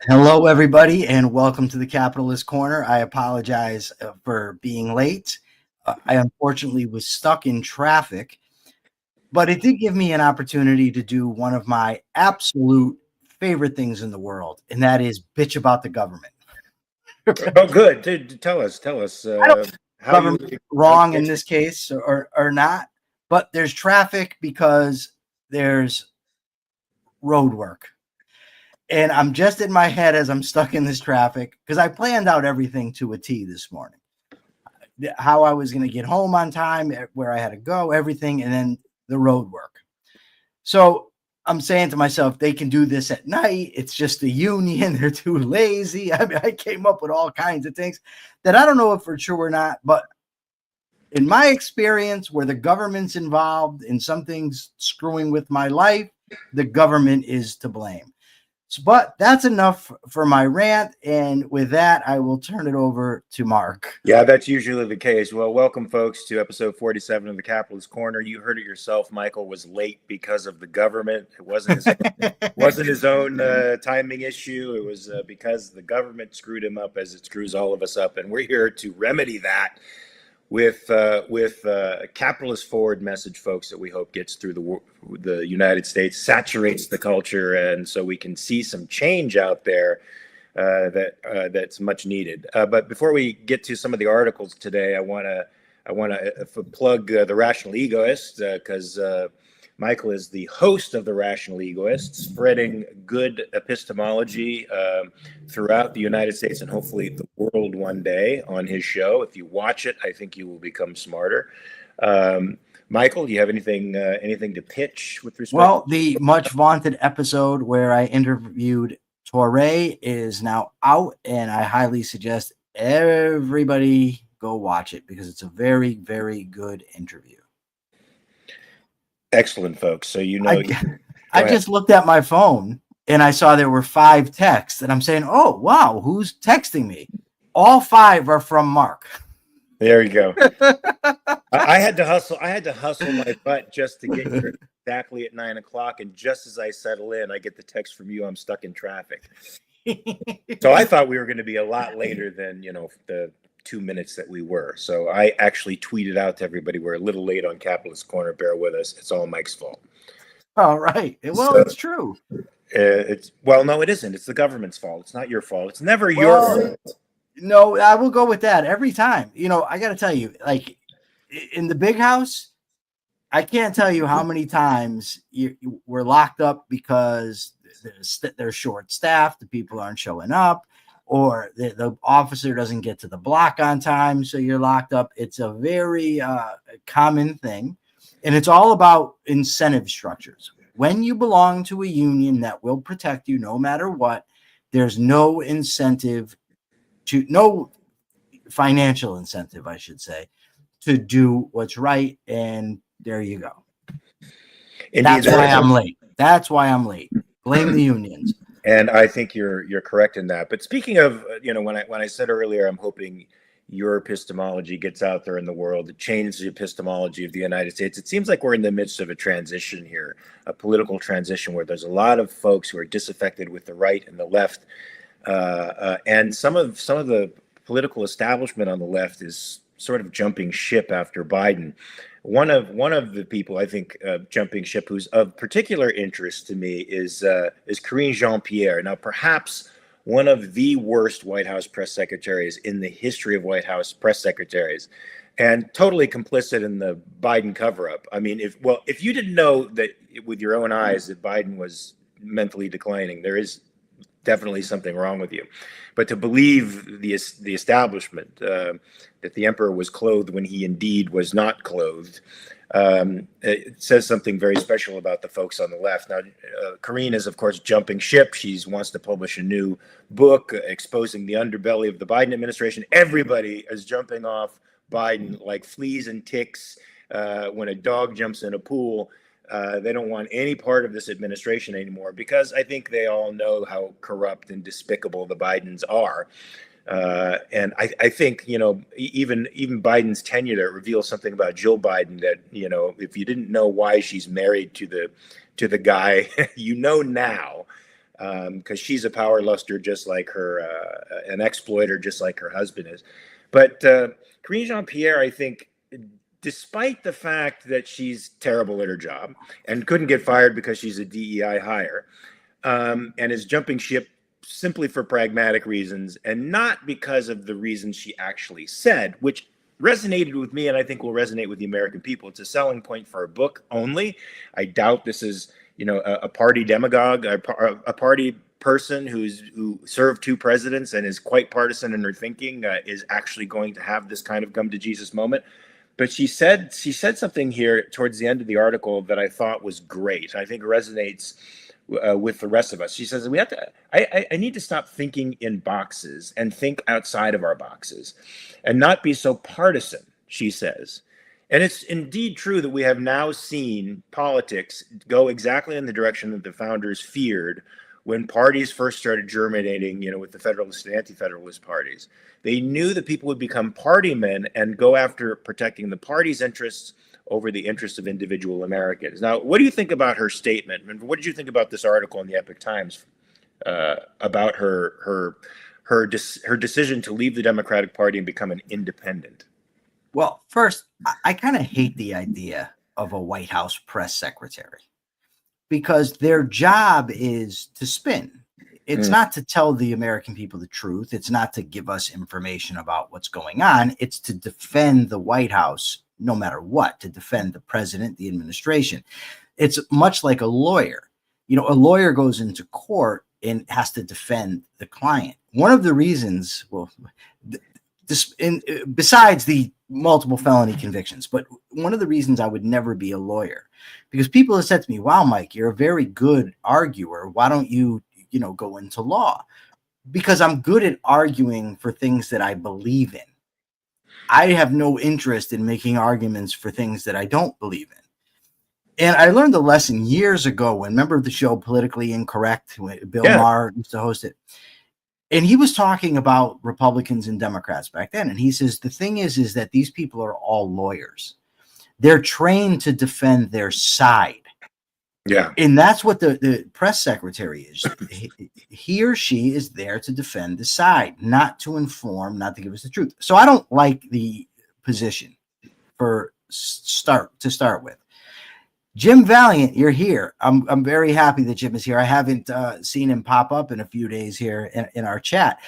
Hello, everybody, and welcome to the Capitalist Corner. I apologize for being late. I unfortunately was stuck in traffic, but it did give me an opportunity to do one of my absolute favorite things in the world, and that is bitch about the government. Oh, good. Tell us. I don't know if How you government wrong in this case or not, but there's traffic because there's road work. And I'm just in my head as I'm stuck in this traffic because I planned out everything to a T this morning. How I was going to get home on time, where I had to go, everything, and then the road work. So I'm saying to myself, they can do this at night. It's just the union. They're too lazy. I mean, I came up with all kinds of things that I don't know if for true or not, but in my experience, where the government's involved in something screwing with my life, the government is to blame. But that's enough for my rant. And with that, I will turn it over to Mark. Yeah, that's usually the case. Well, welcome, folks, to episode 47 of the Capitalist Corner. You heard it yourself. Michael was late because of the government. It wasn't his own timing issue. It was because the government screwed him up, as it screws all of us up. And we're here to remedy that with a capitalist forward message, folks, that we hope gets through the United States, saturates the culture, and so we can see some change out there that's much needed. But before we get to some of the articles today, I want to plug the Rational Egoist, because Michael is the host of the Rational Egoist, spreading good epistemology throughout the United States and hopefully the world one day on his show. If you watch it, I think you will become smarter. Michael, do you have anything to pitch with respect? Well, the much vaunted episode where I interviewed Torre is now out, and I highly suggest everybody go watch it because it's a very, very good interview. Excellent, folks. So I just looked at my phone and I saw there were 5 texts, and I'm saying, "Oh, wow, who's texting me?" All 5 are from Mark. There you go. I had to hustle my butt just to get here exactly at 9 o'clock, and just as I settle in, I get the text from you. I'm stuck in traffic. So I thought we were going to be a lot later than the 2 minutes that we were. So I actually tweeted out to everybody, we're a little late on Capitalist Corner. Bear with us. It's all Mike's fault. All right. Well, it's true. No, it isn't. It's the government's fault. It's not your fault. It's never your fault. No, I will go with that every time. I got to tell you, like in the big house, I can't tell you how many times we're locked up because they're short staffed. The people aren't showing up, or the officer doesn't get to the block on time, so you're locked up. It's a very common thing, and it's all about incentive structures. When you belong to a union that will protect you no matter what, there's no financial incentive, I should say, to do what's right, and there you go. Indeed, That's why I'm late. Blame the unions. And I think you're correct in that. But speaking of, when I said earlier, I'm hoping your epistemology gets out there in the world, it changes the epistemology of the United States. It seems like we're in the midst of a transition here, a political transition where there's a lot of folks who are disaffected with the right and the left, and some of the political establishment on the left is sort of jumping ship after Biden. One of the people I think jumping ship who's of particular interest to me is Karine Jean-Pierre. Now, perhaps one of the worst White House press secretaries in the history of White House press secretaries, and totally complicit in the Biden cover-up. I mean, if you didn't know that with your own eyes that Biden was mentally declining, there is definitely something wrong with you. But to believe the establishment that the emperor was clothed when he indeed was not clothed, it says something very special about the folks on the left. Now, Karine is, of course, jumping ship. She wants to publish a new book exposing the underbelly of the Biden administration. Everybody is jumping off Biden like fleas and ticks when a dog jumps in a pool. They don't want any part of this administration anymore because I think they all know how corrupt and despicable the Bidens are. And I think, even Biden's tenure there reveals something about Jill Biden that, if you didn't know why she's married to the guy, now. because she's a power luster just like her, an exploiter just like her husband is. But Karine Jean-Pierre, I think, despite the fact that she's terrible at her job and couldn't get fired because she's a DEI hire, and is jumping ship simply for pragmatic reasons and not because of the reasons she actually said, which resonated with me and I think will resonate with the American people. It's a selling point for a book only. I doubt this is, a party demagogue, a party person who served two presidents and is quite partisan in her thinking is actually going to have this kind of come to Jesus moment. But she said something here towards the end of the article that I thought was great. I think it resonates with the rest of us. She says, I need to stop thinking in boxes and think outside of our boxes and not be so partisan, she says. And it's indeed true that we have now seen politics go exactly in the direction that the founders feared when parties first started germinating, with the Federalist and Anti-Federalist parties. They knew that people would become party men and go after protecting the party's interests over the interests of individual Americans. Now, what do you think about her statement? And what did you think about this article in the Epoch Times about her decision to leave the Democratic Party and become an independent? Well, first, I kind of hate the idea of a White House press secretary because their job is to spin. It's not to tell the American people the truth. It's not to give us information about what's going on. It's to defend the White House no matter what, to defend the president, the administration. It's much like a lawyer. A lawyer goes into court and has to defend the client. One of the reasons, besides the multiple felony convictions, but one of the reasons I would never be a lawyer, because people have said to me, wow, Mike, you're a very good arguer. Why don't you, go into law? Because I'm good at arguing for things that I believe in. I have no interest in making arguments for things that I don't believe in. And I learned a lesson years ago when, remember the show Politically Incorrect, when Bill Maher used to host it. And he was talking about Republicans and Democrats back then. And he says, the thing is that these people are all lawyers. They're trained to defend their side. Yeah. And that's what the press secretary is. He or she is there to defend the side, not to inform, not to give us the truth. So I don't like the position to start with. Jim Valiant, you're here. I'm very happy that Jim is here. I haven't seen him pop up in a few days here in our chat.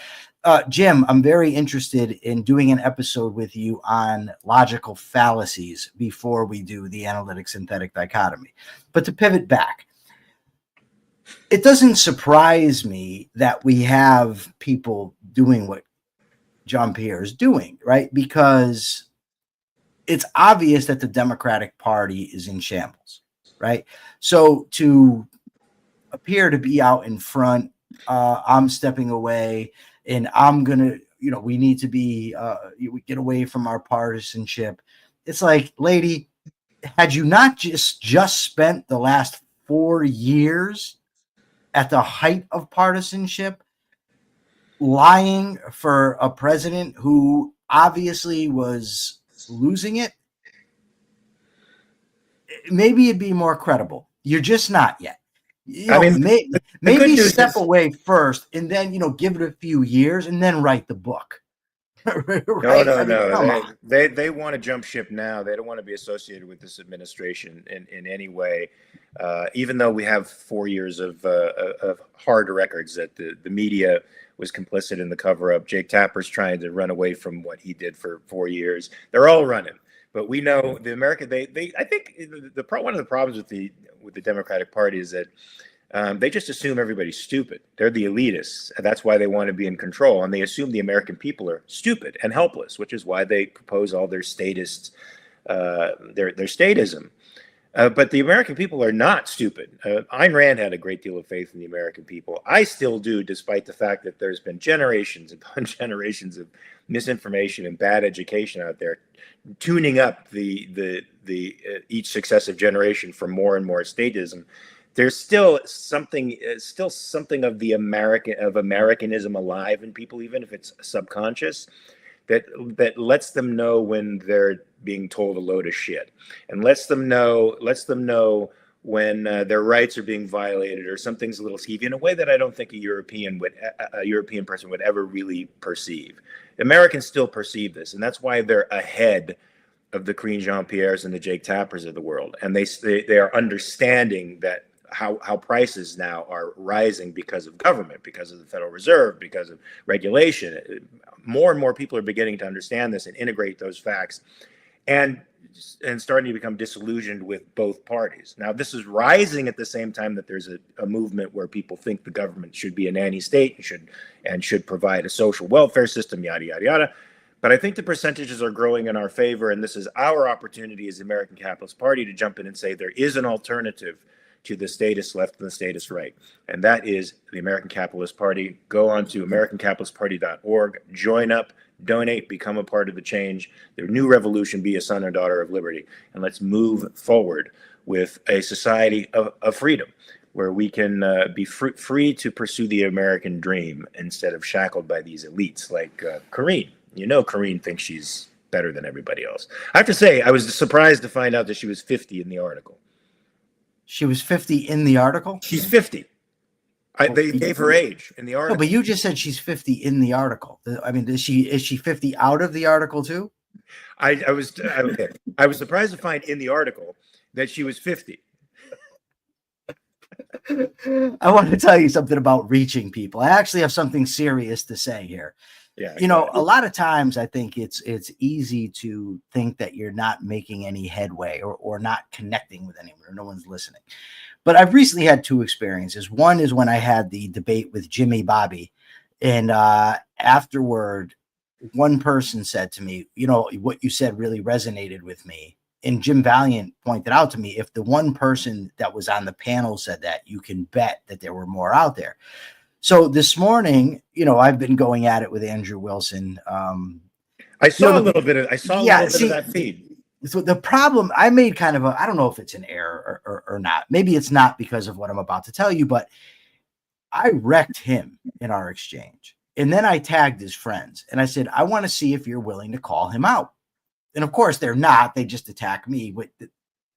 Jim, I'm very interested in doing an episode with you on logical fallacies before we do the analytic synthetic dichotomy. But to pivot back, it doesn't surprise me that we have people doing what Jean-Pierre is doing, right? Because it's obvious that the Democratic Party is in shambles, right? So to appear to be out in front, I'm stepping away and I'm going to, we need to be, we get away from our partisanship. It's like, lady, had you not just spent the last 4 years at the height of partisanship lying for a president who obviously was losing it, maybe it'd be more credible. You're just not yet. Maybe step away first and then, give it a few years and then write the book. Right? No. They want to jump ship now. They don't want to be associated with this administration in any way, even though we have 4 years of hard records that the media was complicit in the cover-up. Jake Tapper's trying to run away from what he did for 4 years. They're all running. But we know the American. I think one of the problems with the Democratic Party is that they just assume everybody's stupid. They're the elitists, and that's why they want to be in control. And they assume the American people are stupid and helpless, which is why they propose all their statists, their statism. But the American people are not stupid. Ayn Rand had a great deal of faith in the American people. I still do, despite the fact that there's been generations upon generations of misinformation and bad education out there, tuning up the each successive generation for more and more statism. There's still something of the Americanism alive in people, even if it's subconscious, that lets them know when they're being told a load of shit, and lets them know when their rights are being violated or something's a little skeevy in a way that I don't think a European person would ever really perceive. Americans still perceive this, and that's why they're ahead of the Karine Jean-Pierres and the Jake Tappers of the world, and they are understanding that how prices now are rising because of government, because of the Federal Reserve, because of regulation. More and more people are beginning to understand this and integrate those facts, and starting to become disillusioned with both parties. Now, this is rising at the same time that there's a movement where people think the government should be a nanny state and should provide a social welfare system, yada, yada, yada. But I think the percentages are growing in our favor, and this is our opportunity as the American Capitalist Party to jump in and say there is an alternative to the statist left and the statist right, and that is the American Capitalist Party. Go on to americancapitalistparty.org, join up, donate, become a part of the change, the new revolution, be a son or daughter of liberty, and let's move forward with a society of freedom where we can be free to pursue the American dream instead of shackled by these elites like Karine. You know, Karine thinks she's better than everybody else. I have to say, I was surprised to find out that she was 50 in the article. She was 50 in the article? She's 50. They gave her age in the article. No, but you just said she's 50 in the article. I mean, is she 50 out of the article too? I was surprised to find in the article that she was 50. I want to tell you something about reaching people. I actually have something serious to say here. Yeah, you know, a lot of times I think it's easy to think that you're not making any headway or not connecting with anyone or no one's listening. But I've recently had two experiences. One is when I had the debate with Jimmy Bobby, and afterward, one person said to me, you know, what you said really resonated with me. And Jim Valiant pointed out to me, if the one person that was on the panel said that, you can bet that there were more out there. So this morning, you know, I've been going at it with Andrew Wilson. I saw a little bit of that feed. So the problem, I made kind of I don't know if it's an error or not. Maybe it's not because of what I'm about to tell you, but I wrecked him in our exchange. And then I tagged his friends and I said, I want to see if you're willing to call him out. And of course they're not. They just attack me with,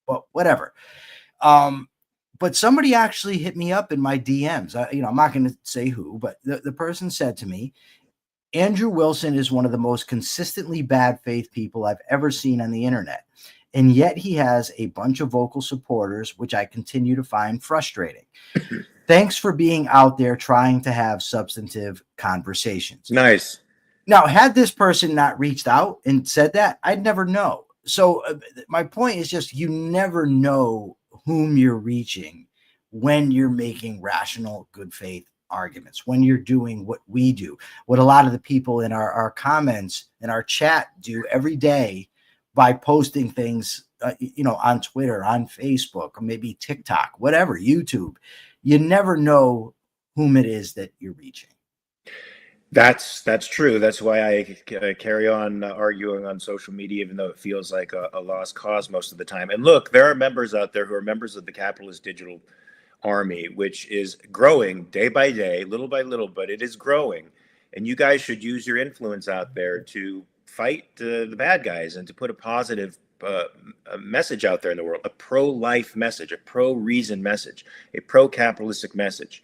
well, whatever. But somebody actually hit me up in my DMs. I'm not going to say who, but the person said to me, Andrew Wilson is one of the most consistently bad faith people I've ever seen on the internet. And yet he has a bunch of vocal supporters, which I continue to find frustrating. Thanks for being out there trying to have substantive conversations. Nice. Now, had this person not reached out and said that, I'd never know. So my point is just, you never know whom you're reaching when you're making rational, good faith arguments, when you're doing what we do, what a lot of the people in our comments and our chat do every day by posting things, on Twitter, on Facebook, or maybe TikTok, whatever, YouTube. You never know whom it is that you're reaching. That's true. That's why I carry on arguing on social media, even though it feels like a lost cause most of the time. And look, there are members out there who are members of the capitalist digital army, which is growing day by day, little by little, but it is growing. And you guys should use your influence out there to fight the bad guys and to put a positive a message out there in the world, a pro-life message, a pro-reason message, a pro-capitalistic message.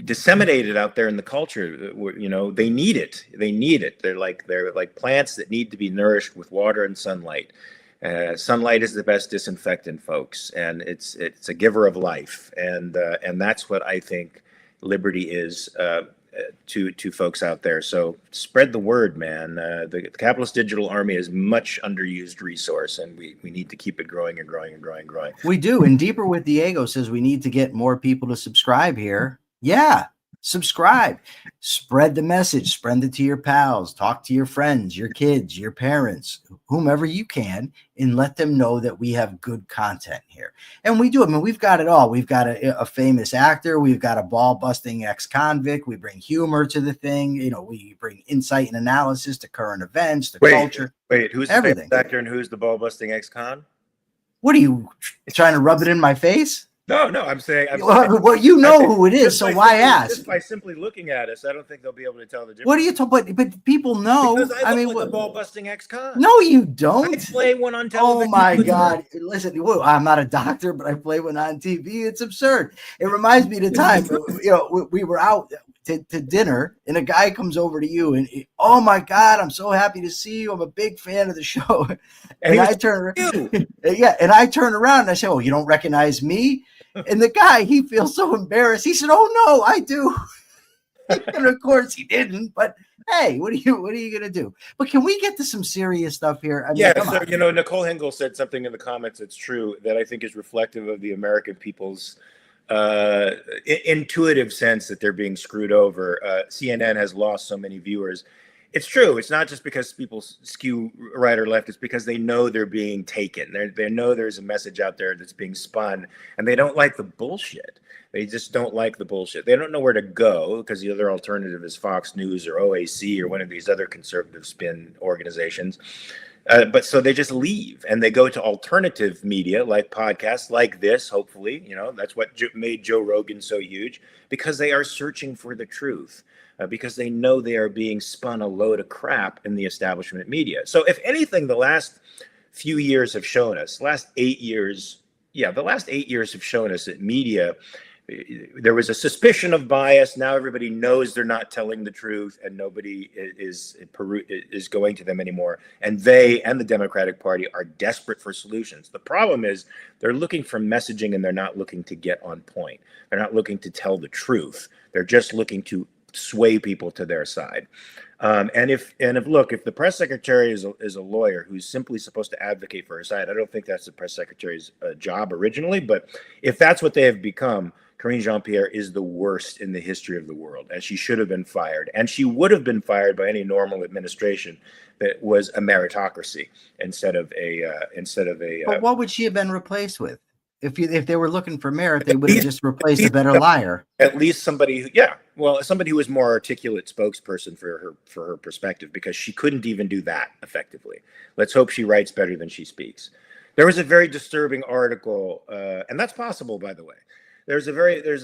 Disseminate it out there in the culture. They need it. They're like plants that need to be nourished with water and sunlight. Sunlight is the best disinfectant, folks, and it's a giver of life, and that's what I think liberty is to folks out there. So spread the word, man. The capitalist digital army is much underused resource, and we need to keep it growing and growing and growing and growing. We do. And Deeper with Diego says we need to get more people to subscribe here. Yeah, subscribe, spread the message, spread it to your pals, talk to your friends, your kids, your parents, whomever you can, and let them know that we have good content here. And we do. I mean, we've got it all. We've got a famous actor. We've got a ball-busting ex-convict. We bring humor to the thing. We bring insight and analysis to current events, to culture. Wait, who's everything. The famous actor and who's the ball-busting ex-con? What are you trying to rub it in my face? No, no, I'm saying, Well, you know who it is, so why ask? Just by simply looking at us, I don't think they'll be able to tell the difference. What are you talking? But people know. Because I look mean, like a ball-busting ex-con. No, you don't. I play one on television. Oh my God! Listen, I'm not a doctor, but I play one on TV. It's absurd. It reminds me of the time we were out to dinner, and a guy comes over to you, and oh my God, I'm so happy to see you. I'm a big fan of the show. And I turn, and I turn around and I say, "Oh, you don't recognize me?" And the guy, he feels so embarrassed. He said, "Oh no, I do." And of course he didn't, but hey, what are you gonna do? But can we get to some serious stuff here? I mean, so Nicole Hengel said something in the comments that's true that I think is reflective of the American people's intuitive sense that they're being screwed over. CNN has lost so many viewers. It's true. It's not just because people skew right or left. It's because they know they're being taken. They know there's a message out there that's being spun, and they don't like the bullshit. They just don't like the bullshit. They don't know where to go because the other alternative is Fox News or OAC or one of these other conservative spin organizations. But so they just leave and they go to alternative media like podcasts like this. Hopefully, that's what made Joe Rogan so huge, because they are searching for the truth. Because they know they are being spun a load of crap in the establishment media. So if anything, the last few years have shown us, the last 8 years have shown us that media, there was a suspicion of bias. Now everybody knows they're not telling the truth, and nobody is going to them anymore. And they and the Democratic Party are desperate for solutions. The problem is they're looking for messaging, and they're not looking to get on point. They're not looking to tell the truth. They're just looking to sway people to their side. And if the press secretary is a lawyer who's simply supposed to advocate for her side, I don't think that's the press secretary's job originally. But if that's what they have become, Karine Jean-Pierre is the worst in the history of the world, and she should have been fired. And she would have been fired by any normal administration that was a meritocracy instead of a. But what would she have been replaced with? If they were looking for merit, they would have just replaced a better liar. At least somebody who was more articulate spokesperson for her perspective, because she couldn't even do that effectively. Let's hope she writes better than she speaks. There was a very disturbing article, and that's possible, by the way. There's a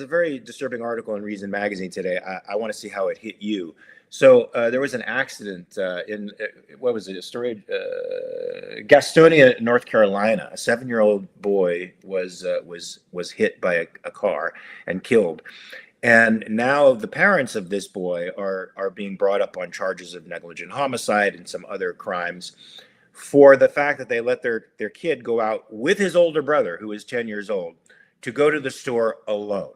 very disturbing article in Reason Magazine today. I want to see how it hit you. So there was an accident in what was it? Gastonia, North Carolina. A 7-year-old boy was hit by a car and killed. And now the parents of this boy are being brought up on charges of negligent homicide and some other crimes for the fact that they let their kid go out with his older brother, who is 10 years old, to go to the store alone.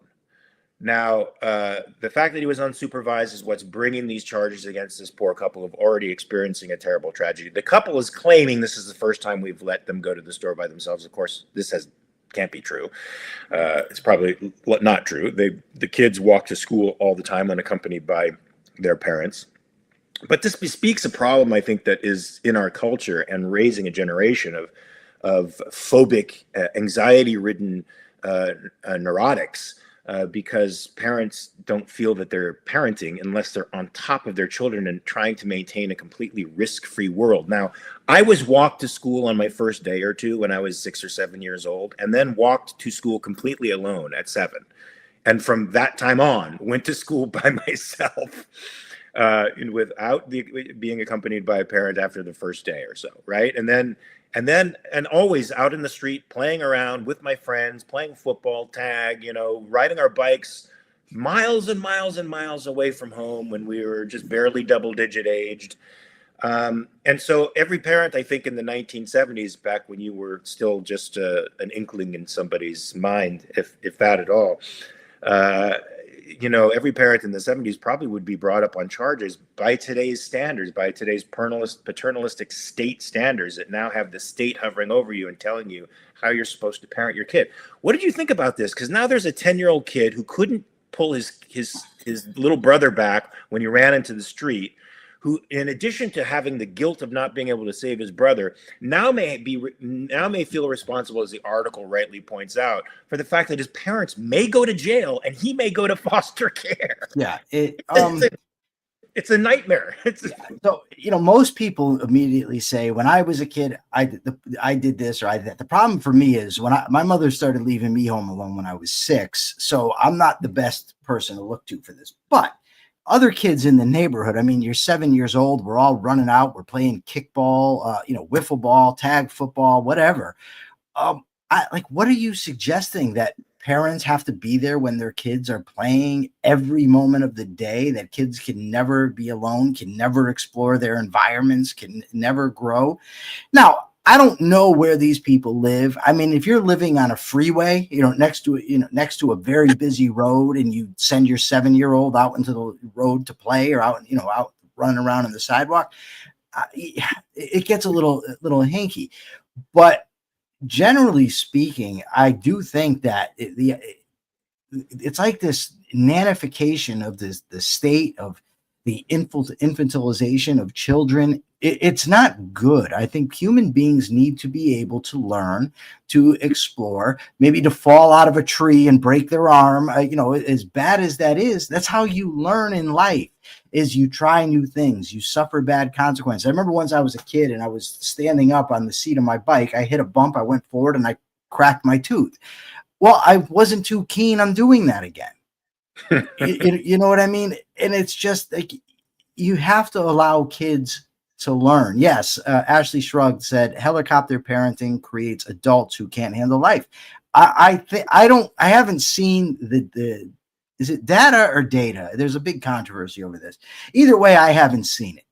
Now, the fact that he was unsupervised is what's bringing these charges against this poor couple of already experiencing a terrible tragedy. The couple is claiming this is the first time we've let them go to the store by themselves. Of course, can't be true. It's probably not true. The kids walk to school all the time unaccompanied by their parents. But this bespeaks a problem, I think, that is in our culture and raising a generation of phobic, anxiety-ridden neurotics. Because parents don't feel that they're parenting unless they're on top of their children and trying to maintain a completely risk-free world. Now, I was walked to school on my first day or two when I was 6 or 7 years old, and then walked to school completely alone at 7. And from that time on, went to school by myself without being accompanied by a parent after the first day or so, right? And always out in the street, playing around with my friends, playing football, tag, riding our bikes miles and miles and miles away from home when we were just barely double-digit aged. And so every parent, I think, in the 1970s, back when you were still just an inkling in somebody's mind, if that at all, every parent in the 70s probably would be brought up on charges by today's standards, by today's paternalistic state standards that now have the state hovering over you and telling you how you're supposed to parent your kid. What did you think about this? Because now there's a 10-year-old kid who couldn't pull his little brother back when he ran into the street, who, in addition to having the guilt of not being able to save his brother, now may feel responsible, as the article rightly points out, for the fact that his parents may go to jail and he may go to foster care. Yeah, It's a nightmare. So, most people immediately say, when I was a kid, I did this or I did that. The problem for me is my mother started leaving me home alone when I was 6. So I'm not the best person to look to for this. But other kids in the neighborhood, I mean, you're 7 years old. We're all running out. We're playing kickball, wiffle ball, tag football, whatever. What are you suggesting, that parents have to be there when their kids are playing every moment of the day, that kids can never be alone, can never explore their environments, can never grow? Now, I don't know where these people live. I mean, if you're living on a freeway, next to a very busy road, and you send your 7-year-old out into the road to play, or out running around on the sidewalk, it gets a little hanky. But generally speaking, I do think that it's like this nanification of the state of the infantilization of children. It's not good. I think human beings need to be able to learn, to explore, maybe to fall out of a tree and break their arm. As bad as that is, that's how you learn in life. Is you try new things, you suffer bad consequences. I remember once I was a kid and I was standing up on the seat of my bike. I hit a bump, I went forward, and I cracked my tooth. Well, I wasn't too keen on doing that again. You know what I mean? And it's just like, you have to allow kids to learn. Yes, Ashley Shrugged said, helicopter parenting creates adults who can't handle life. I haven't seen the is it data or data? There's a big controversy over this. Either way, I haven't seen it.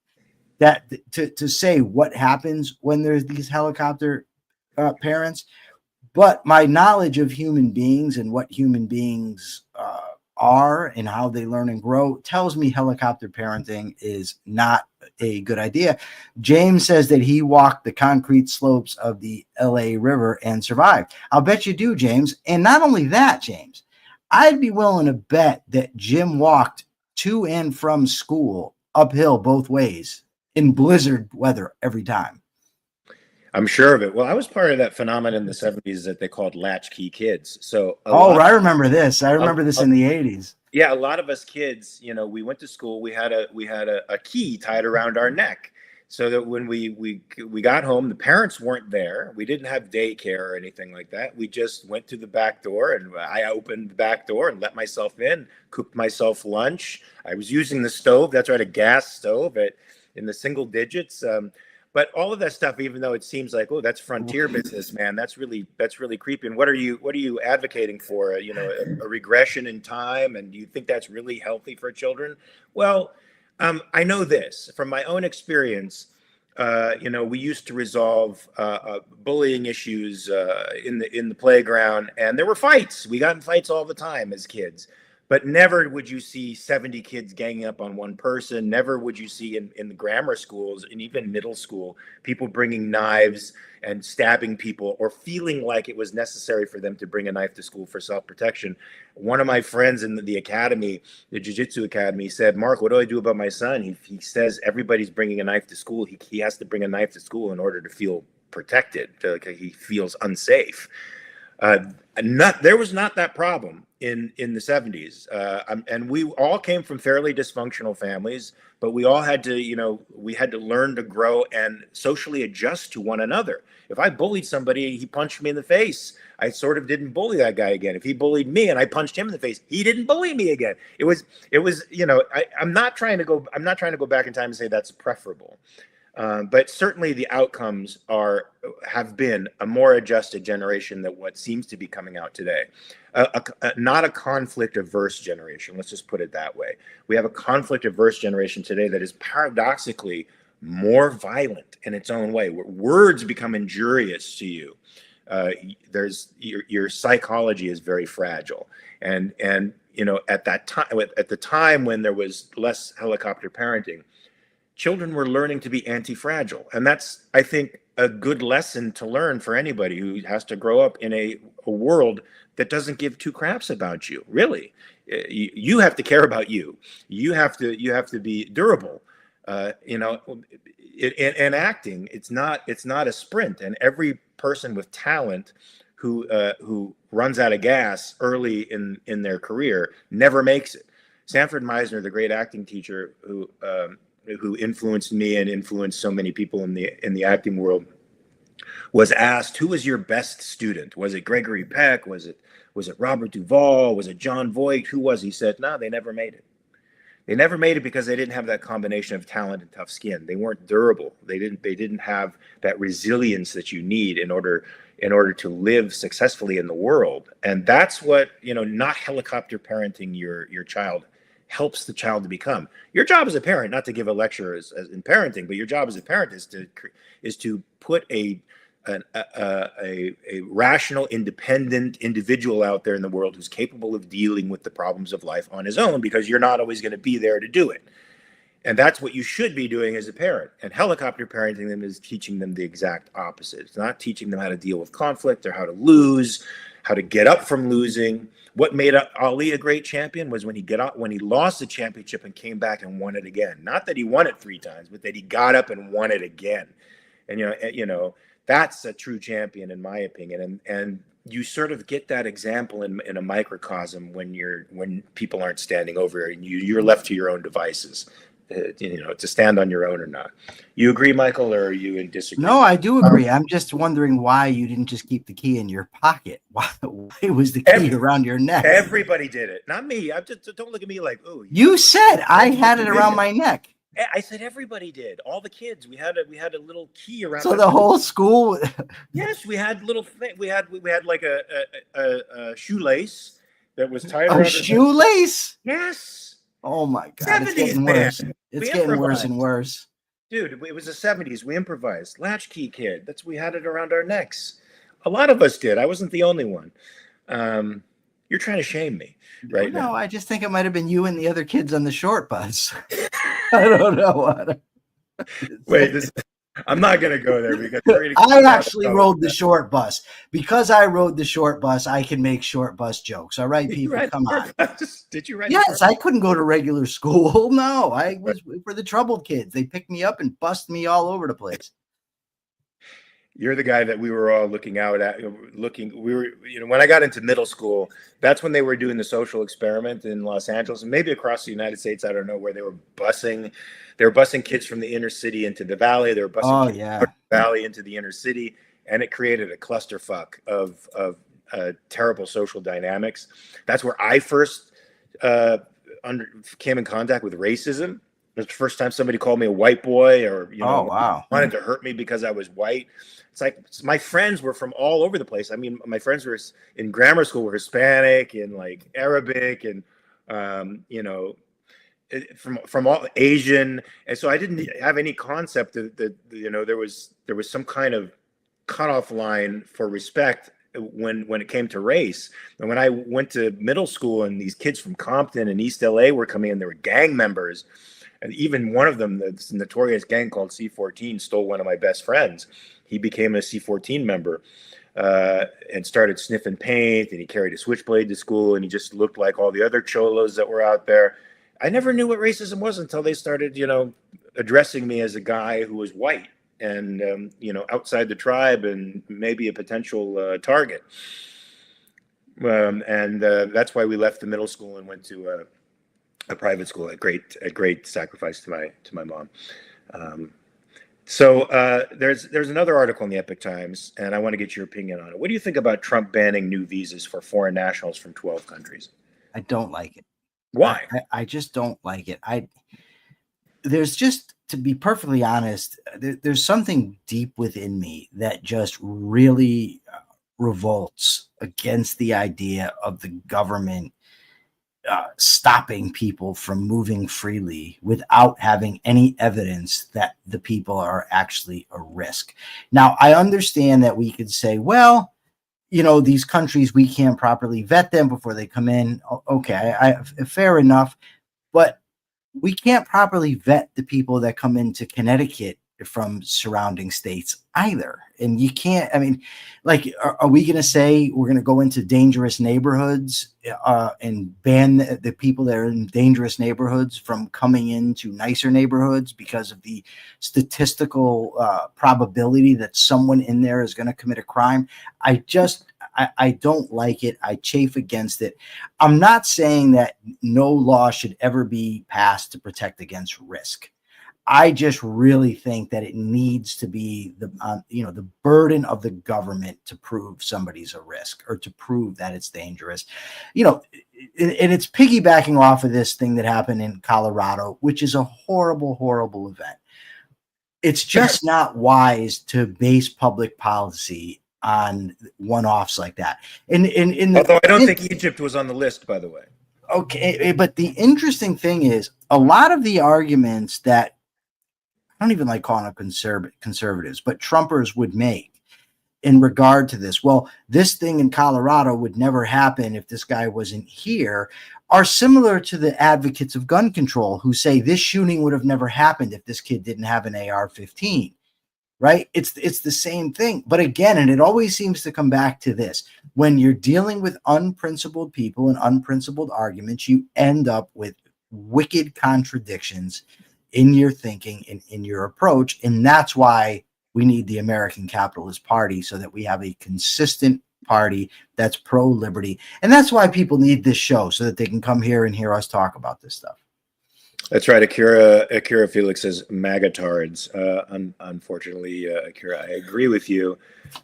That to say what happens when there's these helicopter parents, but my knowledge of human beings and what human beings are and how they learn and grow tells me helicopter parenting is not a good idea. James says that he walked the concrete slopes of the LA River and survived. I'll bet you do, James. And not only that, James, I'd be willing to bet that Jim walked to and from school uphill both ways in blizzard weather every time. I'm sure of it. Well, I was part of that phenomenon in the 70s that they called latchkey kids. So I remember this. I remember this in the 80s. Yeah, a lot of us kids, we went to school. We had a key tied around our neck, so that when we got home, the parents weren't there. We didn't have daycare or anything like that. We just went to the back door, and I opened the back door and let myself in, cooked myself lunch. I was using the stove. That's right, a gas stove in the single digits. But all of that stuff, even though it seems like, oh, that's frontier business, man, that's really creepy. And what are you advocating for? A regression in time, and do you think that's really healthy for children? Well, I know this from my own experience. We used to resolve bullying issues in the playground, and there were fights. We got in fights all the time as kids. But never would you see 70 kids ganging up on one person. Never would you see in the grammar schools and even middle school, people bringing knives and stabbing people, or feeling like it was necessary for them to bring a knife to school for self-protection. One of my friends in the academy, the jiu-jitsu academy, said, "Mark, what do I do about my son? He says everybody's bringing a knife to school. He has to bring a knife to school in order to feel protected. He feels unsafe." There was not that problem in the 70s, and we all came from fairly dysfunctional families, but we all had to we had to learn to grow and socially adjust to one another. If I bullied somebody, he punched me in the face, I sort of didn't bully that guy again. If he bullied me and I punched him in the face, he didn't bully me again. It was I'm not trying to go back in time and say that's preferable. But certainly the outcomes have been a more adjusted generation than what seems to be coming out today. Not a conflict-averse generation, let's just put it that way. We have a conflict-averse generation today that is paradoxically more violent in its own way, where words become injurious to you. Your psychology is very fragile. And at the time when there was less helicopter parenting, children were learning to be anti-fragile. And that's, I think, a good lesson to learn for anybody who has to grow up in a world that doesn't give two craps about you. Really, you have to care about you. You have to be durable. In acting, it's not a sprint. And every person with talent who runs out of gas early in their career never makes it. Sanford Meisner, the great acting teacher who influenced me and influenced so many people in the acting world, was asked, who was your best student? Was it Gregory Peck? Was it Robert Duvall? Was it John Voight? Who was? He said, no, they never made it. They never made it because they didn't have that combination of talent and tough skin. They weren't durable. They didn't have that resilience that you need in order to live successfully in the world. And that's what, not helicopter parenting your child helps the child to become. Your job as a parent, not to give a lecture as in parenting, but your job as a parent is to put a rational, independent individual out there in the world who's capable of dealing with the problems of life on his own, because you're not always going to be there to do it. And that's what you should be doing as a parent. And helicopter parenting them is teaching them the exact opposite. It's not teaching them how to deal with conflict or how to lose, how to get up from losing. What made Ali a great champion was when he lost the championship and came back and won it again. Not that he won it 3 times, but that he got up and won it again. And that's a true champion, in my opinion. And you sort of get that example in a microcosm when people aren't standing over you and you're left to your own devices, to stand on your own or not. You agree, Michael, or are you in disagreement? No, I do agree. I'm just wondering why you didn't just keep the key in your pocket. Why was the key around your neck? Everybody did it, not me. Don't look at me like, oh. You said I had it around my neck. I said everybody did. All the kids. We had a little key around. So the whole school. Yes, we had little thing. We had like a shoelace that was tied around. A shoelace? Yes. Oh my God! It's getting worse. It's getting worse and worse. Dude, it was the 70s. We improvised. Latchkey kid. We had it around our necks. A lot of us did. I wasn't the only one. You're trying to shame me right now. No, I just think it might have been you and the other kids on the short bus. I don't know. Wait, I'm not going to go there because I actually rode the short bus. Because I rode the short bus, I can make short bus jokes. All right, people, come on. Did you ride? Yes, I couldn't go to regular school. No, I was for the troubled kids. They picked me up and bussed me all over the place. You're the guy that we were all looking out at. When I got into middle school, that's when they were doing the social experiment in Los Angeles and maybe across the United States. I don't know, where they were busing kids from the inner city into the valley. They were busing kids from the valley into the inner city, and it created a clusterfuck of terrible social dynamics. That's where I first came in contact with racism. It was the first time somebody called me a white boy, or wanted to hurt me because I was white. It's like my friends were from all over the place. I mean, my friends were in grammar school were Hispanic and like Arabic and from all Asian, and so I didn't have any concept that there was some kind of cutoff line for respect when it came to race. And when I went to middle school and these kids from Compton and East LA were coming in, they were gang members. And even one of them, this notorious gang called C14, stole one of my best friends. He became a C14 member and started sniffing paint, and he carried a switchblade to school, and he just looked like all the other cholos that were out there. I never knew what racism was until they started, addressing me as a guy who was white and, outside the tribe and maybe a potential target. And that's why we left the middle school and went to a private school at great sacrifice to my mom. So there's another article in the Epoch Times, and I want to get your opinion on it. What do you think about Trump banning new visas for foreign nationals from 12 countries? I don't like it. Why? I just don't like it. There's just, to be perfectly honest, there's something deep within me that just really revolts against the idea of the government stopping people from moving freely without having any evidence that the people are actually a risk. Now, I understand that we could say, well, these countries, we can't properly vet them before they come in. Okay, fair enough. But we can't properly vet the people that come into Connecticut from surrounding states either. And you can't, are we going to say we're going to go into dangerous neighborhoods and ban the people that are in dangerous neighborhoods from coming into nicer neighborhoods because of the statistical probability that someone in there is going to commit a crime? I don't like it. I chafe against it. I'm not saying that no law should ever be passed to protect against risk. I just really think that it needs to be the burden of the government to prove somebody's a risk or to prove that it's dangerous, and it's piggybacking off of this thing that happened in Colorado, which is a horrible, horrible event. It's just not wise to base public policy on one-offs like that. Although I don't think Egypt was on the list, by the way. Okay, but the interesting thing is a lot of the arguments that I don't even like calling them conservatives, but Trumpers would make in regard to this. Well, this thing in Colorado would never happen if this guy wasn't here, are similar to the advocates of gun control who say this shooting would have never happened if this kid didn't have an AR-15, right? It's the same thing. But again, and it always seems to come back to this, when you're dealing with unprincipled people and unprincipled arguments, you end up with wicked contradictions in your thinking and in your approach. And that's why we need the American Capitalist Party, so that we have a consistent party that's pro-liberty. And that's why people need this show, so that they can come here and hear us talk about this stuff. That's right. Akira Felix says magatards. Unfortunately, Akira, I agree with you.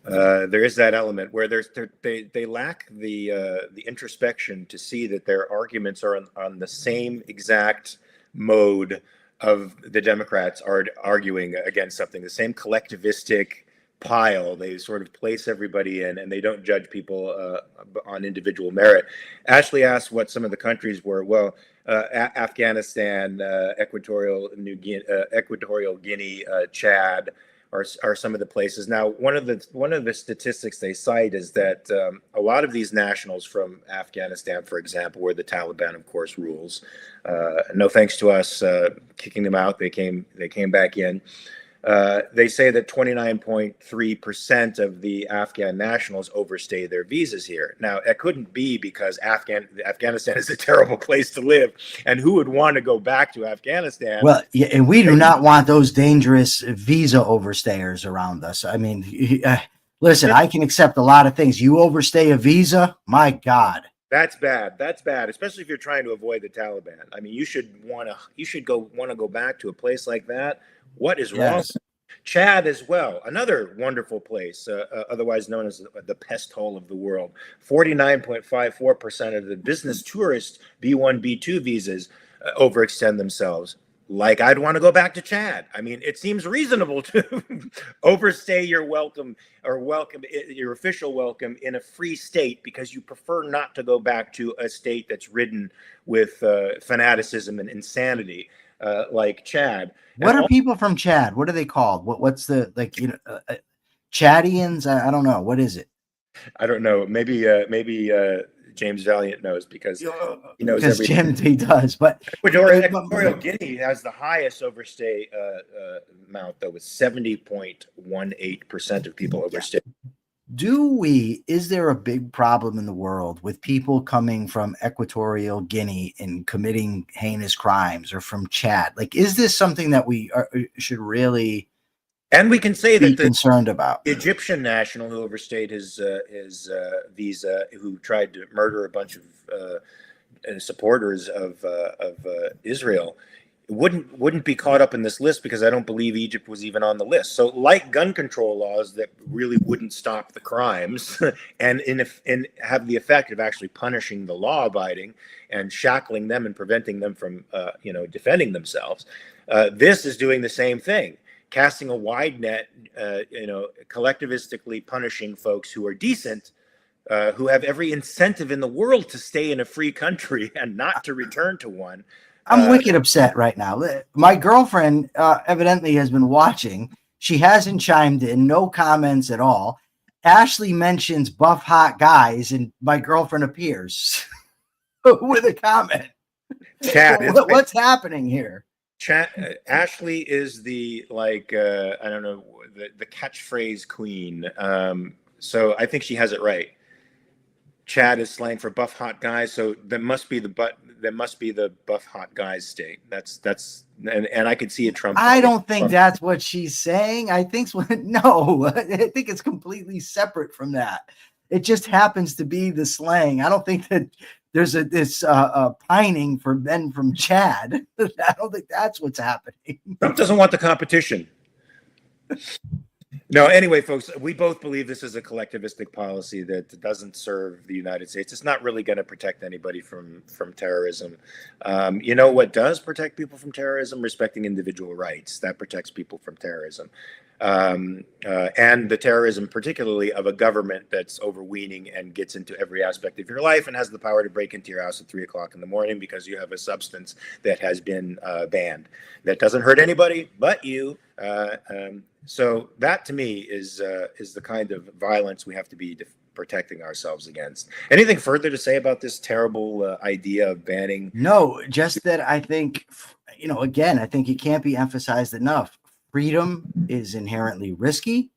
There is that element where they lack the introspection to see that their arguments are on the same exact mode of the Democrats are arguing against something, the same collectivistic pile. They sort of place everybody in, and they don't judge people on individual merit. Ashley asked what some of the countries were. Well, Afghanistan, Equatorial Guinea, Chad are some of the places. Now, one of the statistics they cite is that a lot of these nationals from Afghanistan, for example, where the Taliban, of course, rules. No thanks to us kicking them out, they came back in. They say that 29.3% of the Afghan nationals overstay their visas here. Now, it couldn't be because Afghanistan is a terrible place to live, and who would want to go back to Afghanistan? Well, yeah, and we do not want those dangerous visa overstayers around us. I mean, listen, I can accept a lot of things. You overstay a visa, my God. That's bad. That's bad, especially if you're trying to avoid the Taliban. I mean, you should want to go back to a place like that. What is wrong? Yes. Chad as well, another wonderful place, otherwise known as the pest hole of the world. 49.54% of the business tourist B1, B2 visas overextend themselves. Like, I'd want to go back to Chad. I mean, it seems reasonable to overstay your your official welcome in a free state because you prefer not to go back to a state that's ridden with fanaticism and insanity, like Chad. What are people from Chad? What are they called? What's the Chadians? I don't know. What is it? I don't know. Maybe James Valiant knows because he knows everything. Jim, he does. But Equatorial Guinea has the highest overstay amount, though, with 70.18% of people overstay. Is there a big problem in the world with people coming from Equatorial Guinea and committing heinous crimes, or from Chad? Like, is this something that we should really and we can say be that concerned about? The Egyptian national who overstayed his visa, who tried to murder a bunch of supporters of Israel, wouldn't be caught up in this list because I don't believe Egypt was even on the list. So, like gun control laws that really wouldn't stop the crimes and have the effect of actually punishing the law-abiding and shackling them and preventing them from defending themselves, this is doing the same thing, casting a wide net, collectivistically punishing folks who are decent, who have every incentive in the world to stay in a free country and not to return to one. I'm wicked upset right now. My girlfriend evidently has been watching. She hasn't chimed in, no comments at all. Ashley mentions buff hot guys, and my girlfriend appears with a comment. Chad, what's happening here? Ashley is the I don't know, the catchphrase queen. So I think she has it right. Chad is slang for buff hot guys, so that must be the buff hot guys state. And I could see a Trump. I don't think that's what she's saying. I think no, I think it's completely separate from that. It just happens to be the slang. I don't think that there's this pining for men from Chad. I don't think that's what's happening. Trump doesn't want the competition. No, anyway, folks, we both believe this is a collectivistic policy that doesn't serve the United States. It's not really going to protect anybody from terrorism. You know what does protect people from terrorism? Respecting individual rights. That protects people from terrorism. And the terrorism, particularly of a government that's overweening and gets into every aspect of your life and has the power to break into your house at 3 o'clock in the morning because you have a substance that has been banned. That doesn't hurt anybody but you. So that to me is the kind of violence we have to be protecting ourselves against. Anything further to say about this terrible idea of banning? No, just that I think, again, I think it can't be emphasized enough. Freedom is inherently risky,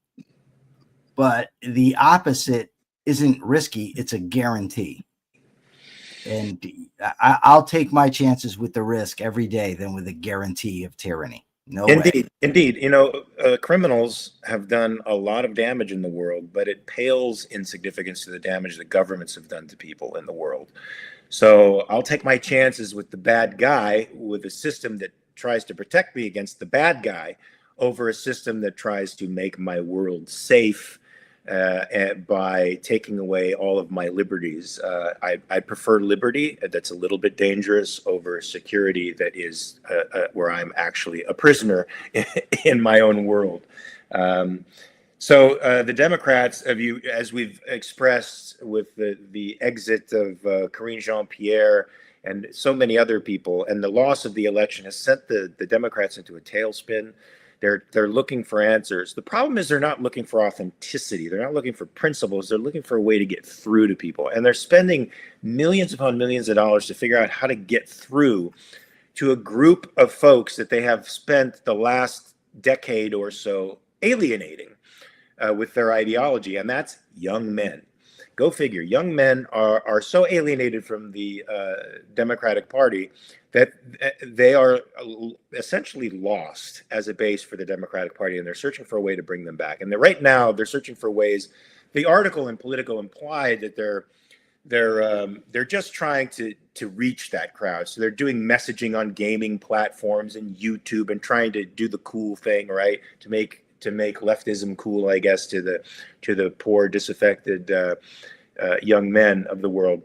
but the opposite isn't risky. It's a guarantee. And I'll take my chances with the risk every day than with a guarantee of tyranny. No way. Indeed. Criminals have done a lot of damage in the world, but it pales in significance to the damage that governments have done to people in the world. So I'll take my chances with the bad guy, with a system that tries to protect me against the bad guy, over a system that tries to make my world safe by taking away all of my liberties. I prefer liberty that's a little bit dangerous over security that is where I'm actually a prisoner in my own world. So the Democrats, as we've expressed with the exit of Karine Jean-Pierre and so many other people, and the loss of the election has sent the Democrats into a tailspin. They're looking for answers. The problem is they're not looking for authenticity. They're not looking for principles. They're looking for a way to get through to people. And they're spending millions upon millions of dollars to figure out how to get through to a group of folks that they have spent the last decade or so alienating with their ideology. And that's young men. Go figure. Young men are so alienated from the Democratic Party that they are essentially lost as a base for the Democratic Party, and they're searching for a way to bring them back. And right now they're searching for ways. The article in Politico implied that they're just trying to reach that crowd. So they're doing messaging on gaming platforms and YouTube and trying to do the cool thing, right, to make leftism cool, I guess, to the poor, disaffected young men of the world.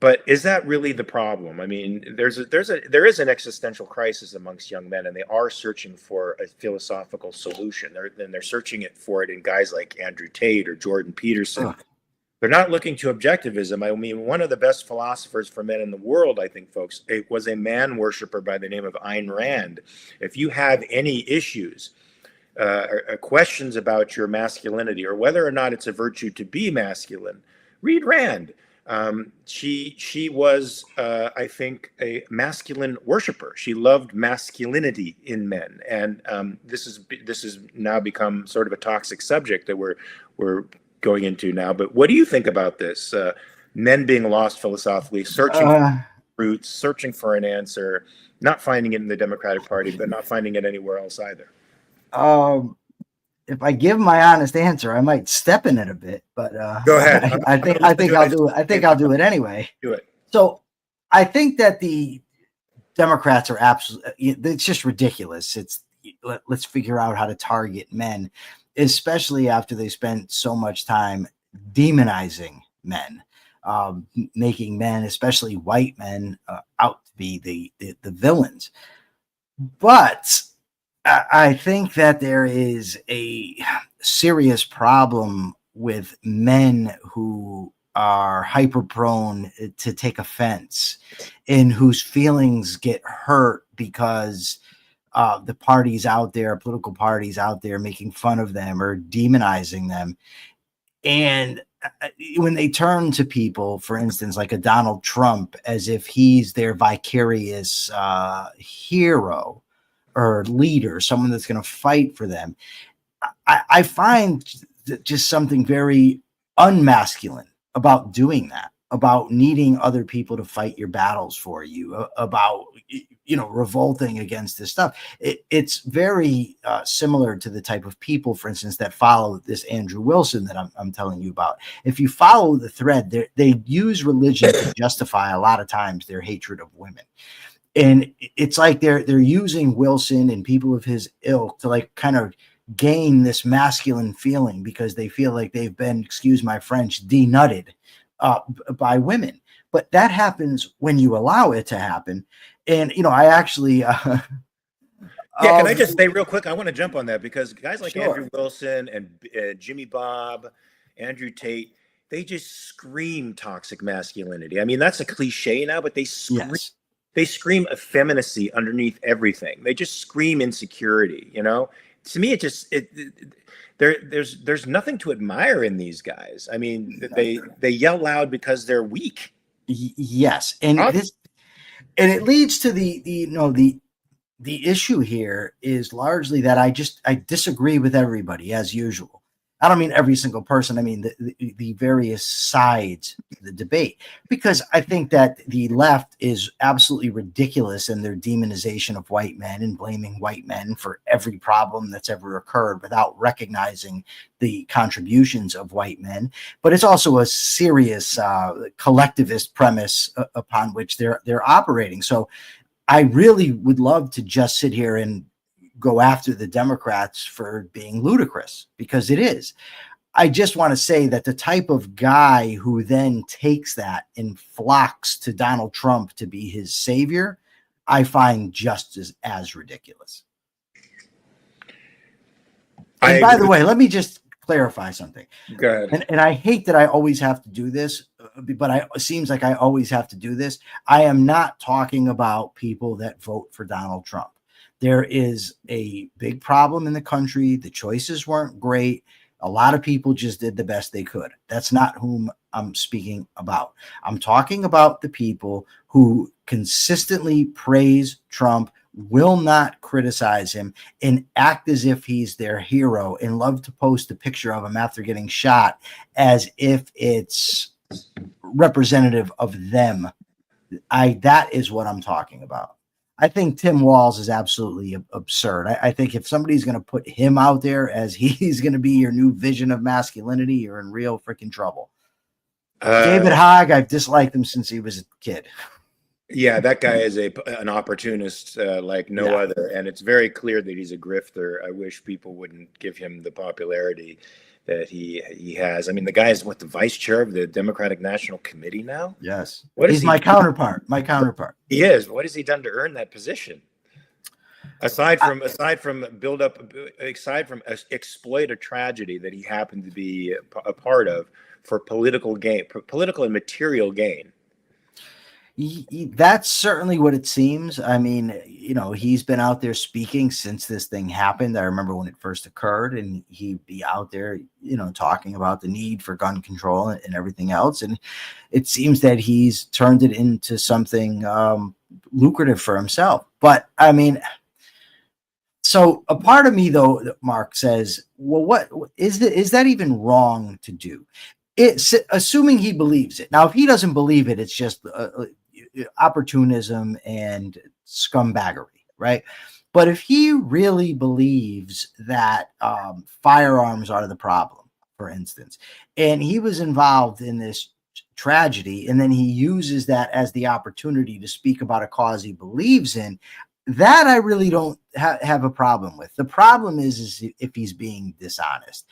But is that really the problem? I mean, there is an existential crisis amongst young men, and they are searching for a philosophical solution. They're searching for it in guys like Andrew Tate or Jordan Peterson. Ugh. They're not looking to objectivism. I mean, one of the best philosophers for men in the world, I think, folks, it was a man worshiper by the name of Ayn Rand. If you have any issues, questions about your masculinity or whether or not it's a virtue to be masculine, read Rand. She was, I think, a masculine worshiper. She loved masculinity in men, and this has now become sort of a toxic subject that we're going into now. But what do you think about this? Men being lost philosophically, searching for roots, searching for an answer, not finding it in the Democratic Party, but not finding it anywhere else either. If I give my honest answer, I might step in it a bit, but go ahead. I think I'll do it. I think I'll do it anyway. Do it. So I think that the Democrats are absolutely, it's just ridiculous. Let's figure out how to target men, especially after they spent so much time demonizing men, making men, especially white men, out to be the villains. But I think that there is a serious problem with men who are hyper prone to take offense and whose feelings get hurt because the parties out there, political parties out there, making fun of them or demonizing them. And when they turn to people, for instance, like a Donald Trump, as if he's their vicarious hero or leader, someone that's going to fight for them, I find just something very unmasculine about doing that, about needing other people to fight your battles for you, about revolting against this stuff. It's very similar to the type of people, for instance, that follow this Andrew Wilson that I'm telling you about. If you follow the thread, they use religion to justify a lot of times their hatred of women. And it's like they're using Wilson and people of his ilk to like kind of gain this masculine feeling because they feel like they've been, excuse my French, denutted by women. But that happens when you allow it to happen. And, I actually... yeah, can I just say real quick, I want to jump on that because guys like sure. Andrew Wilson and Jimmy Bob, Andrew Tate, they just scream toxic masculinity. I mean, that's a cliche now, but they scream... Yes. They scream effeminacy underneath everything. They just scream insecurity. To me, there's nothing to admire in these guys. I mean, they yell loud because they're weak. Yes, and it leads to the issue here is largely that I disagree with everybody as usual. I don't mean every single person. I mean the various sides of the debate, because I think that the left is absolutely ridiculous in their demonization of white men and blaming white men for every problem that's ever occurred without recognizing the contributions of white men. But it's also a serious collectivist premise upon which they're operating. So I really would love to just sit here and go after the Democrats for being ludicrous, because it is. I just want to say that the type of guy who then takes that and flocks to Donald Trump to be his savior, I find just as ridiculous. And by the way, let me just clarify something. Go ahead. And I hate that I always have to do this, but it seems like I always have to do this. I am not talking about people that vote for Donald Trump. There is a big problem in the country. The choices weren't great. A lot of people just did the best they could. That's not whom I'm speaking about. I'm talking about the people who consistently praise Trump, will not criticize him, and act as if he's their hero, and love to post a picture of him after getting shot as if it's representative of them. That is what I'm talking about. I think Tim Walz is absolutely absurd. I think if somebody's going to put him out there as he's going to be your new vision of masculinity, you're in real freaking trouble. David Hogg, I've disliked him since he was a kid. Yeah, that guy is an opportunist like no other, and it's very clear that he's a grifter. I wish people wouldn't give him the popularity that he has. I mean, the guy is the vice chair of the Democratic National Committee now? Yes. He's my counterpart. He is. What has he done to earn that position? Aside from exploit a tragedy that he happened to be a part of for political gain, political and material gain. That's certainly what it seems. I mean, he's been out there speaking since this thing happened. I remember when it first occurred, and he'd be out there, talking about the need for gun control and everything else. And it seems that he's turned it into something lucrative for himself. But I mean, so a part of me, though, Mark, says, well, what is that even wrong to do? It's assuming he believes it. Now, if he doesn't believe it, it's just opportunism and scumbaggery, right? But if he really believes that firearms are the problem, for instance, and he was involved in this tragedy, and then he uses that as the opportunity to speak about a cause he believes in, that I really don't have a problem with. The problem is if he's being dishonest.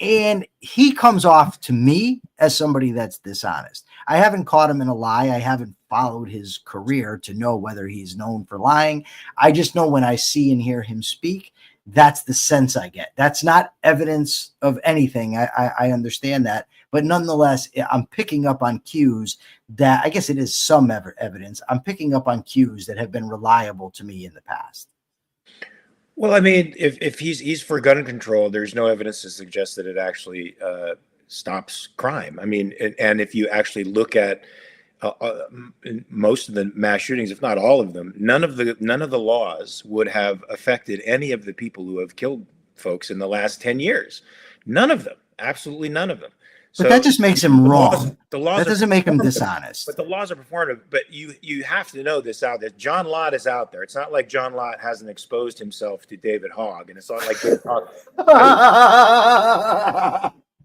And he comes off to me as somebody that's dishonest. I haven't caught him in a lie. I haven't followed his career to know whether he's known for lying. I just know when I see and hear him speak, that's the sense I get. That's not evidence of anything. I understand that. But nonetheless, I'm picking up on cues that, I guess it is some evidence. I'm picking up on cues that have been reliable to me in the past. Well, I mean, if he's for gun control, there's no evidence to suggest that it actually stops crime. I mean, and if you actually look at most of the mass shootings, if not all of them, none of the laws would have affected any of the people who have killed folks in the last 10 years. None of them, absolutely none of them. But that just makes him wrong. The laws that doesn't make him dishonest. But the laws are performative. But you have to know this out there. John Lott is out there. It's not like John Lott hasn't exposed himself to David Hogg, and it's not like David Hogg.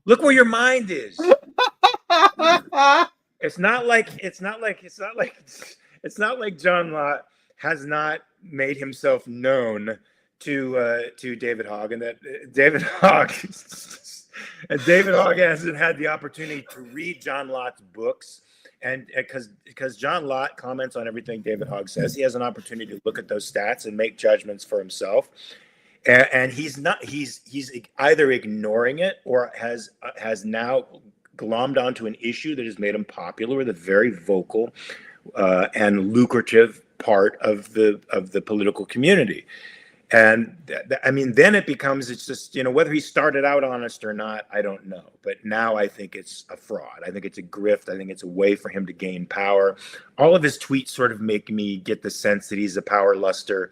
Look where your mind is. It's not like John Lott has not made himself known to David Hogg, and that David Hogg hasn't had the opportunity to read John Lott's books, and because John Lott comments on everything David Hogg says, he has an opportunity to look at those stats and make judgments for himself. And he's either ignoring it or has now glommed onto an issue that has made him popular with a very vocal and lucrative part of the political community. And I mean, then it becomes, it's just, whether he started out honest or not, I don't know. But now I think it's a fraud. I think it's a grift. I think it's a way for him to gain power. All of his tweets sort of make me get the sense that he's a power luster.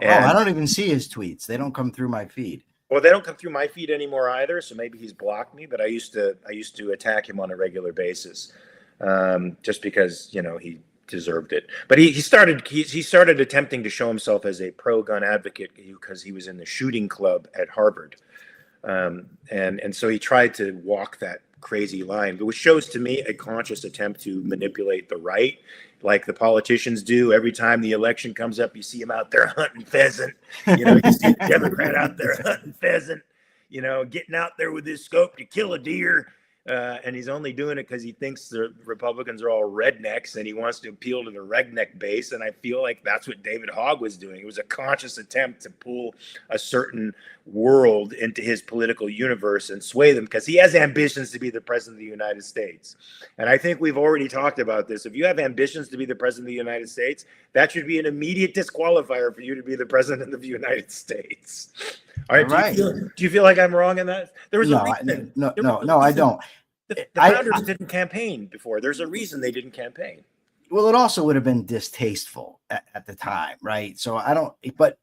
And I don't even see his tweets. They don't come through my feed. Well, they don't come through my feed anymore either. So maybe he's blocked me, but I used to attack him on a regular basis, just because, he deserved it. But he started attempting to show himself as a pro-gun advocate because he was in the shooting club at Harvard, and so he tried to walk that crazy line, which shows to me a conscious attempt to manipulate the right, like the politicians do. Every time the election comes up, you see him out there hunting pheasant. You see a Democrat out there hunting pheasant, getting out there with his scope to kill a deer. And he's only doing it because he thinks the Republicans are all rednecks and he wants to appeal to the redneck base. And I feel like that's what David Hogg was doing. It was a conscious attempt to pull a certain world into his political universe and sway them, because he has ambitions to be the president of the United States. And I think we've already talked about this. If you have ambitions to be the president of the United States, that should be an immediate disqualifier for you to be the president of the United States. All right. Do you feel like I'm wrong in that? There was a reason. No, I don't. The founders didn't campaign before. There's a reason they didn't campaign. Well, it also would have been distasteful at the time, right? So I don't. But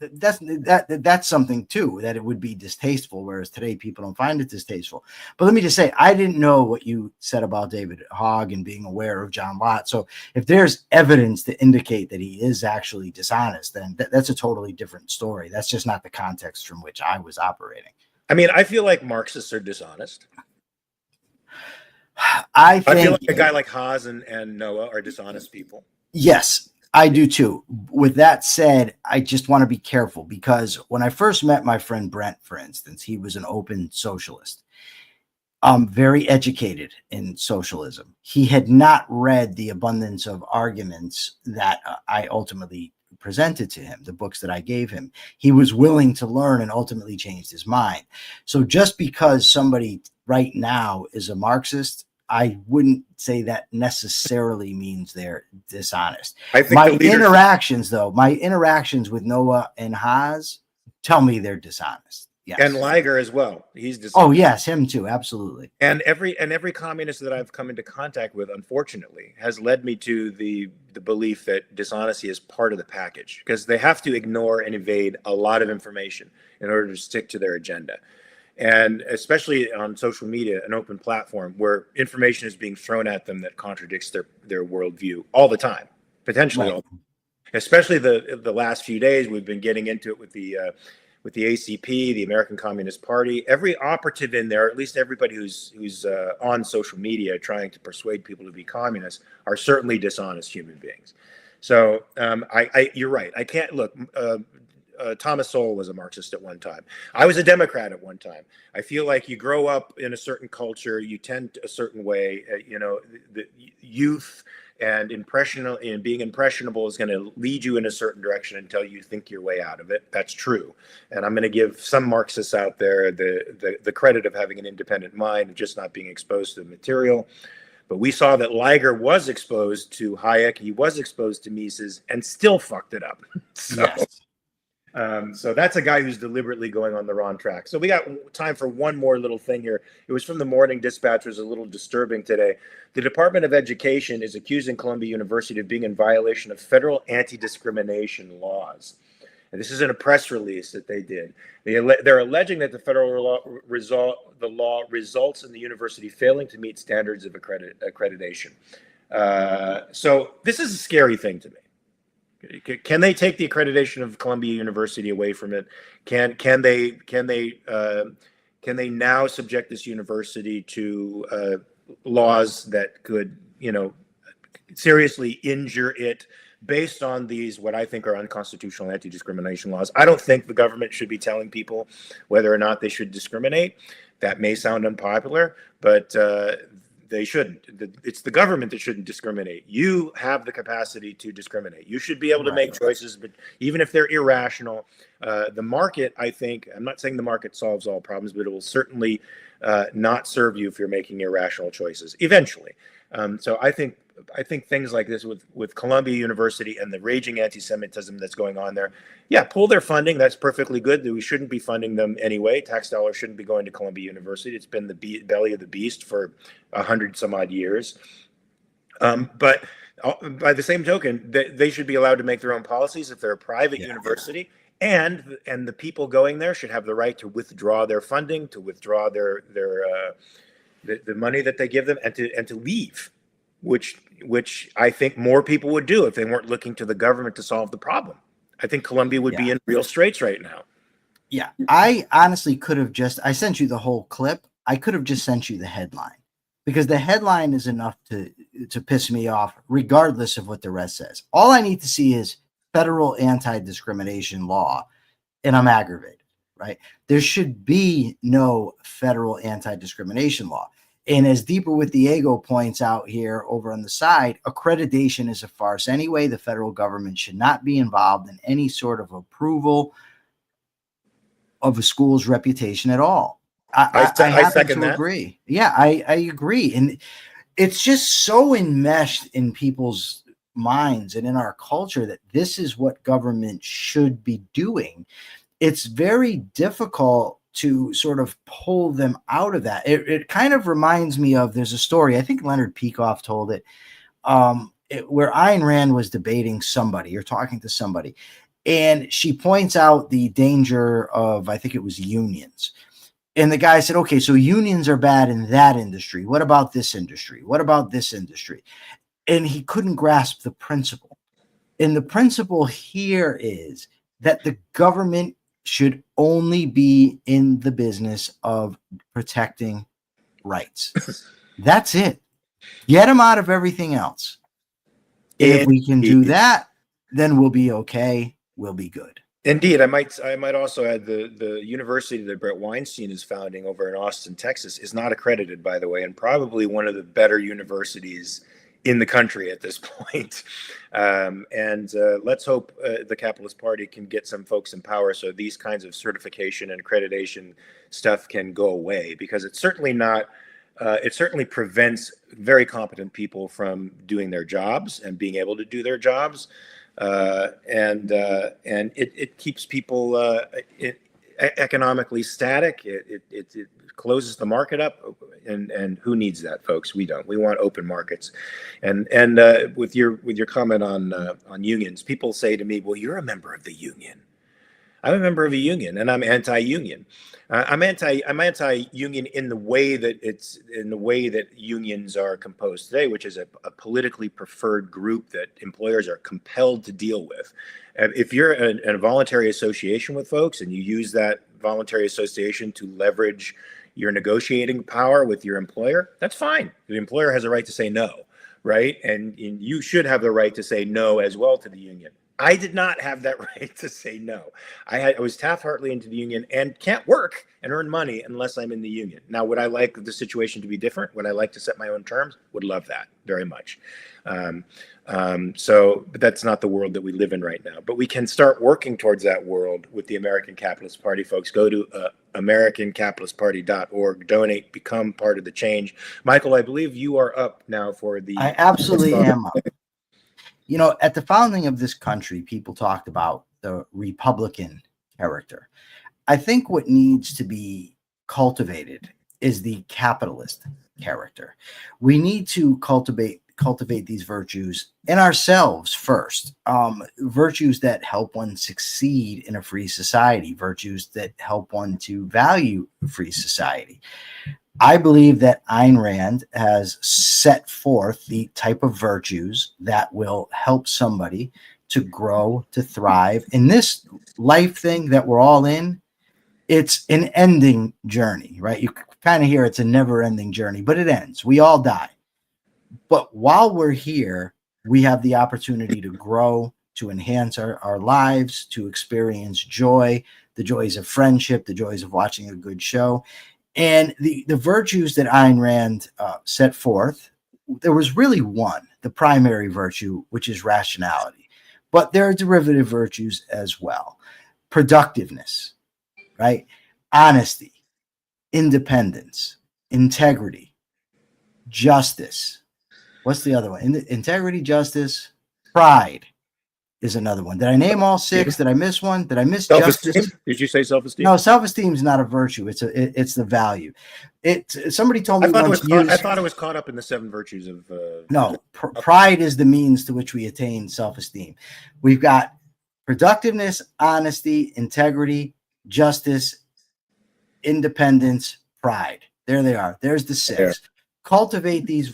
that's something too, that it would be distasteful, whereas today people don't find it distasteful. But let me just say, I didn't know what you said about David Hogg and being aware of John Lott. So if there's evidence to indicate that he is actually dishonest, then that's a totally different story. That's just not the context from which I was operating. I mean, I feel like Marxists are dishonest. I feel like a guy like Haas and Noah are dishonest people. Yes, I do too. With that said, I just want to be careful, because when I first met my friend Brent, for instance, he was an open socialist, very educated in socialism. He had not read the abundance of arguments that I ultimately presented to him, the books that I gave him. He was willing to learn and ultimately changed his mind. So just because somebody right now is a Marxist, I wouldn't say that necessarily means they're dishonest. I think my interactions with Noah and Haas tell me they're dishonest. Yes. And Liger as well. He's dishonest. Oh yes, him too, absolutely. And every communist that I've come into contact with, unfortunately, has led me to the belief that dishonesty is part of the package, because they have to ignore and evade a lot of information in order to stick to their agenda. And especially on social media, an open platform where information is being thrown at them that contradicts their worldview all the time, potentially. Right. Especially the last few days, we've been getting into it with the ACP, the American Communist Party. Every operative in there, at least everybody who's on social media trying to persuade people to be communists, are certainly dishonest human beings. So you're right. I can't look. Thomas Sowell was a Marxist at one time. I was a Democrat at one time. I feel like you grow up in a certain culture, you tend a certain way. The youth and being impressionable is going to lead you in a certain direction until you think your way out of it. That's true. And I'm going to give some Marxists out there the credit of having an independent mind and just not being exposed to the material. But we saw that Liger was exposed to Hayek, he was exposed to Mises, and still fucked it up. Yes. So that's a guy who's deliberately going on the wrong track. So we got time for one more little thing here. It was from the Morning Dispatch. It was a little disturbing today. The Department of Education is accusing Columbia University of being in violation of federal anti-discrimination laws. and this is in a press release that they did. They're alleging that the federal law results in the university failing to meet standards of accreditation. So this is a scary thing to me. Can they take the accreditation of Columbia University away from it? Can they now subject this university to laws that could, seriously injure it based on these, what I think are unconstitutional anti-discrimination laws? I don't think the government should be telling people whether or not they should discriminate. That may sound unpopular, but they shouldn't. It's the government that shouldn't discriminate. You have the capacity to discriminate. You should be able to make choices, but even if they're irrational, the market, I think, I'm not saying the market solves all problems, but it will certainly not serve you if you're making irrational choices eventually. So I think things like this with Columbia University and the raging anti-Semitism that's going on there, pull their funding. That's perfectly good. We shouldn't be funding them anyway. Tax dollars shouldn't be going to Columbia University. It's been the belly of the beast for 100 some odd years. But by the same token, they should be allowed to make their own policies if they're a private university. And the people going there should have the right to withdraw their funding, to withdraw the money that they give them, and to leave, which I think more people would do if they weren't looking to the government to solve the problem. I think Columbia would be in real straits right now. Yeah, I honestly could have I sent you the whole clip. I could have just sent you the headline, because the headline is enough to piss me off, regardless of what the rest says. All I need to see is federal anti-discrimination law, and I'm aggravated, right? There should be no federal anti-discrimination law. And as Deeper with Diego points out here over on the side, accreditation is a farce anyway. The federal government should not be involved in any sort of approval of a school's reputation at all. I happen to agree. Yeah, I agree. And it's just so enmeshed in people's minds and in our culture that this is what government should be doing. It's very difficult to sort of pull them out of that. It kind of reminds me of, there's a story, I think Leonard Peikoff told it, where Ayn Rand was debating somebody or talking to somebody, and she points out the danger of, I think it was unions. And the guy said, okay, so unions are bad in that industry. What about this industry? What about this industry? And he couldn't grasp the principle. And the principle here is that the government should only be in the business of protecting rights. That's it. Get them out of everything else. If we can do that, then we'll be okay. We'll be good. Indeed. I might also add the university that Brett Weinstein is founding over in Austin, Texas, is not accredited, by the way, and probably one of the better universities in the country at this point. And let's hope the Capitalist Party can get some folks in power so these kinds of certification and accreditation stuff can go away, because it's certainly not, it certainly prevents very competent people from doing their jobs and being able to do their jobs. And it keeps people economically static. It closes the market up, and who needs that, folks? We don't. We want open markets. And with your comment on unions, people say to me, "Well, you're a member of the union." I'm a member of a union, and I'm anti-union. I'm anti-union in the way that unions are composed today, which is a politically preferred group that employers are compelled to deal with. If you're in a voluntary association with folks and you use that voluntary association to leverage your negotiating power with your employer, that's fine. The employer has a right to say no, right? And you should have the right to say no as well to the union. I did not have that right to say no. I was Taft-Hartley into the union and can't work and earn money unless I'm in the union. Now, would I like the situation to be different? Would I like to set my own terms? Would love that very much. But that's not the world that we live in right now. But we can start working towards that world with the American Capitalist Party, folks. Go to AmericanCapitalistParty.org, donate, become part of the change. Michael, I believe you are up now for the... I absolutely am up. You know, at the founding of this country, people talked about the Republican character. I think what needs to be cultivated is the capitalist character. We need to cultivate cultivate these virtues in ourselves first. Virtues that help one succeed in a free society, virtues that help one to value a free society. I believe that Ayn Rand has set forth the type of virtues that will help somebody to grow, to thrive. In this life thing that we're all in, it's an ending journey, right? You kind of hear it's a never-ending journey, but it ends. We all die. But while we're here, we have the opportunity to grow, to enhance our lives, to experience joy, the joys of friendship, the joys of watching a good show. And the virtues that Ayn Rand set forth, there was really one, the primary virtue, which is rationality. But there are derivative virtues as well. Productiveness, right? Honesty, independence, integrity, justice. What's the other one? Integrity, justice, pride is another one. Did I name all six? Did I miss one? Did I miss Self-esteem? justice? Did you say self-esteem? No, self-esteem is not a virtue. It's the value. Somebody told me I thought once. it was caught up in the 7 virtues of. No, pride is the means to which we attain self-esteem. We've got productiveness, honesty, integrity, justice, independence, pride. There they are. There's the 6. Yeah. Cultivate these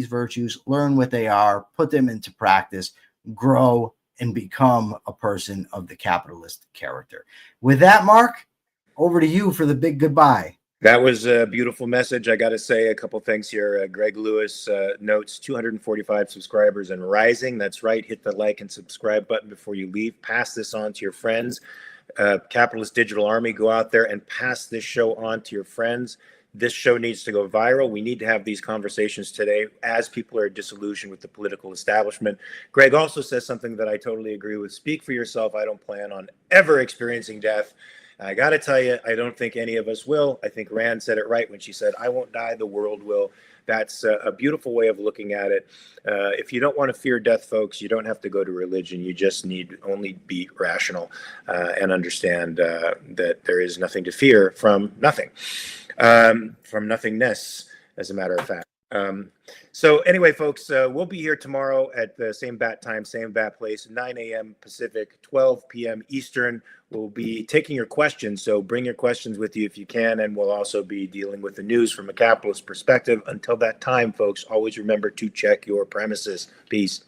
virtues, learn what they are, put them into practice, grow, and become a person of the capitalist character. With that, Mark, over to you for the big goodbye. That was a beautiful message. I got to say a couple things here. Greg Lewis notes 245 subscribers and rising. That's right. Hit the like and subscribe button before you leave. Pass this on to your friends. Capitalist Digital Army, go out there and pass this show on to your friends. This show needs to go viral. We need to have these conversations today as people are disillusioned with the political establishment. Greg also says something that I totally agree with. Speak for yourself. I don't plan on ever experiencing death. I got to tell you, I don't think any of us will. I think Rand said it right when she said, I won't die, the world will. That's a beautiful way of looking at it. If you don't want to fear death, folks, you don't have to go to religion. You just need only be rational and understand that there is nothing to fear from nothing. From nothingness, as a matter of fact. So anyway, folks, we'll be here tomorrow at the same bat time, same bat place, 9 a.m. Pacific, 12 p.m. Eastern. We'll be taking your questions, so bring your questions with you if you can, and we'll also be dealing with the news from a capitalist perspective. Until that time, folks, always remember to check your premises. Peace.